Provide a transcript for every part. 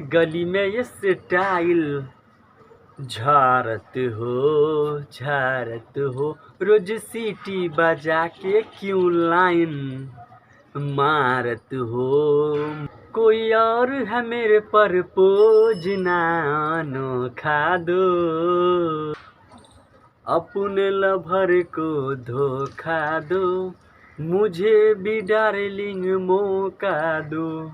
गली में ये स्टाइल झारत हो रोज सीटी बजा के क्यों लाइन मारत हो। कोई और है मेरे पर पोज ना अनोखा दो, अपने लवर को धोखा दो, मुझे भी डार्लिंग मौका दो,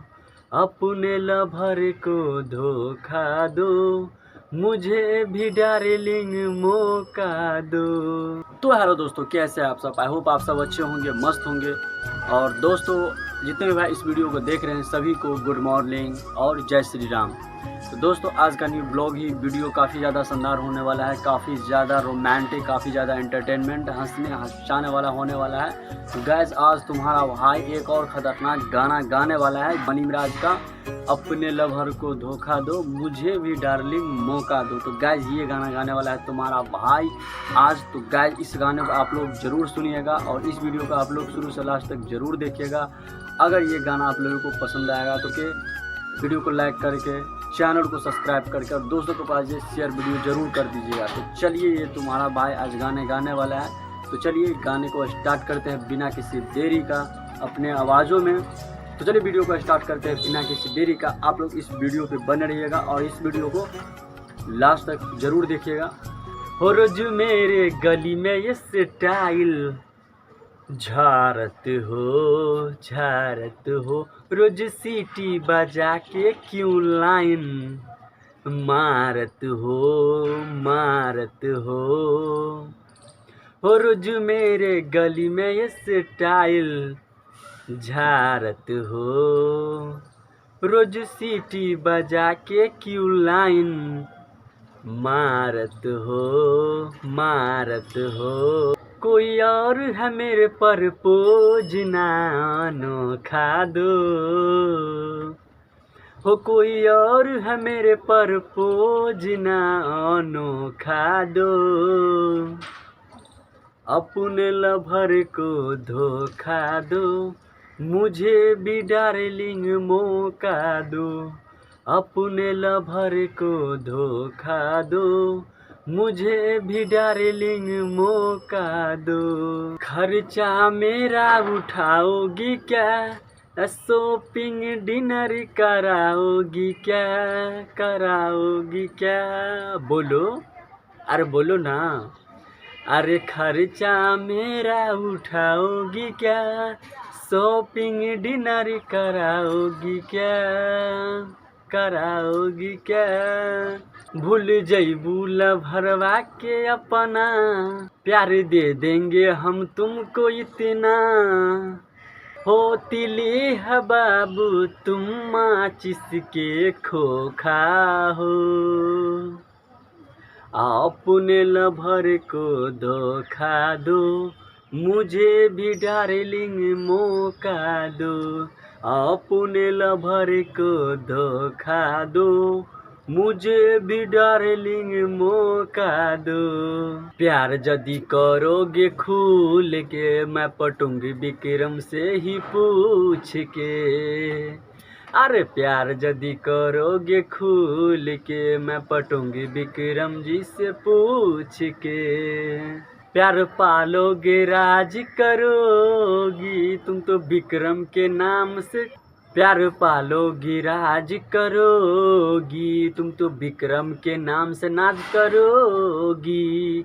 अपने लवर को धोखा दो, मुझे भी डार्लिंग मौका दो। तो हेलो दोस्तों, कैसे हैं आप सब? आई होप आप सब अच्छे होंगे, मस्त होंगे। और दोस्तों, जितने भी भाई इस वीडियो को देख रहे हैं सभी को गुड मॉर्निंग और जय श्री राम। तो दोस्तों, आज का न्यू ब्लॉग ही वीडियो काफ़ी ज़्यादा शानदार होने वाला है, काफ़ी ज़्यादा रोमांटिक, काफ़ी ज़्यादा एंटरटेनमेंट, हंसाने वाला होने वाला है। तो गैस, आज तुम्हारा भाई एक और ख़तरनाक गाना गाने वाला है बनी मिराज का, अपने लवर को धोखा दो, मुझे भी डार्लिंग मौका दो। तो गैस, ये गाना गाने वाला है तुम्हारा भाई आज। तो गैस, इस गाने को आप लोग ज़रूर सुनिएगा और इस वीडियो को आप लोग शुरू से लास्ट तक ज़रूर देखिएगा। अगर ये गाना आप लोगों को पसंद आएगा तो वीडियो को लाइक करके, चैनल को सब्सक्राइब करके और दोस्तों के पास ये शेयर वीडियो ज़रूर कर दीजिएगा। तो चलिए, ये तुम्हारा भाई आज गाने वाला है। तो चलिए गाने को स्टार्ट करते हैं बिना किसी देरी का, अपने आवाज़ों में। तो चलिए वीडियो को स्टार्ट करते हैं बिना किसी देरी का। आप लोग इस वीडियो पे बने रहिएगा और इस वीडियो को लास्ट तक ज़रूर देखिएगा। हो रोज मेरे गली में ये स्टाइल झारत हो रोज सीटी बजा के क्यों लाइन मारत हो रोज मेरे गली में ये स्टाइल झारत हो रोज सीटी बजा के क्यों लाइन मारत हो। कोई और है मेरे पर पोज ना अनोखा दो, हो कोई और है मेरे पर पोज ना अनोखा दो, अपने लवर को धोखा दो, मुझे भी डार्लिंग मौका दो, अपने लवर को धोखा दो, मुझे भी डार्लिंग मौका दो। खर्चा मेरा उठाओगी क्या, शॉपिंग डिनर कराओगी क्या, बोलो, अरे बोलो ना। अरे खर्चा मेरा उठाओगी क्या, शॉपिंग डिनर कराओगी क्या, भूल जइबू लभरवा के अपना, प्यार दे देंगे हम तुमको इतना, होती ली है बाबू तुम माचिस के खोखा हो, अपने लभर को धोखा दो, मुझे भी डार्लिंग मौका दो, अपने लभर को धोखा दो, मुझे भी डार्लिंग मौका दो। प्यार यदि करोगे खुल के, मैं पटूंगी विक्रम से ही पूछ के, अरे प्यार यदि करोगे खुल के, मैं पटूंगी विक्रम जी से पूछ के, प्यार पालोगे राज करोगी तुम तो विक्रम के नाम से, प्यार पालोगी राज करोगी तुम तो विक्रम के नाम से नाज करोगी,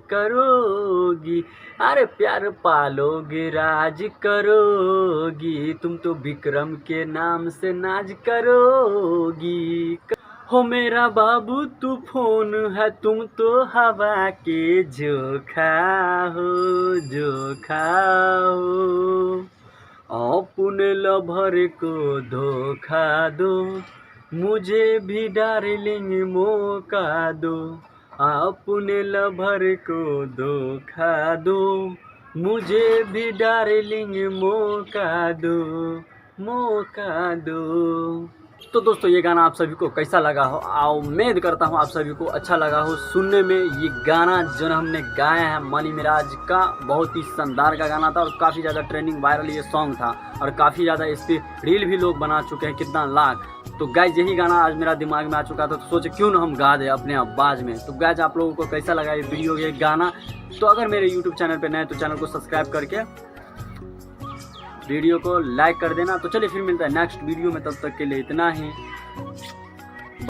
अरे प्यार पालोगे राज करोगी तुम तो विक्रम के नाम से नाज करोगी। हो मेरा बाबू तूफान है, तुम तो हवा के झोंका हो, अपने लभर को धोखा दो, मुझे भी डार्लिंग मौका दो, अपने लभर को धोखा दो, मुझे भी डार्लिंग मौका दो। तो दोस्तों ये गाना आप सभी को कैसा लगा हो, उम्मीद करता हूँ आप सभी को अच्छा लगा हो सुनने में। ये गाना जो हमने गाया है मनी मिराज का, बहुत ही शानदार का गाना था और काफ़ी ज़्यादा ट्रेंडिंग वायरल ये सॉन्ग था और काफ़ी ज़्यादा इस पर रील भी लोग बना चुके हैं, कितना लाख। तो गाइज यही गाना आज मेरा दिमाग में आ चुका था, तो सोचे क्यों ना हम गा दें अपने आवाज़ में। तो गाइज आप लोगों को कैसा लगा ये वीडियो, ये गाना? तो अगर मेरे यूट्यूब चैनल पर नए तो चैनल को सब्सक्राइब करके वीडियो को लाइक कर देना। तो चलिए फिर मिलता है नेक्स्ट वीडियो में, तब तक के लिए इतना ही।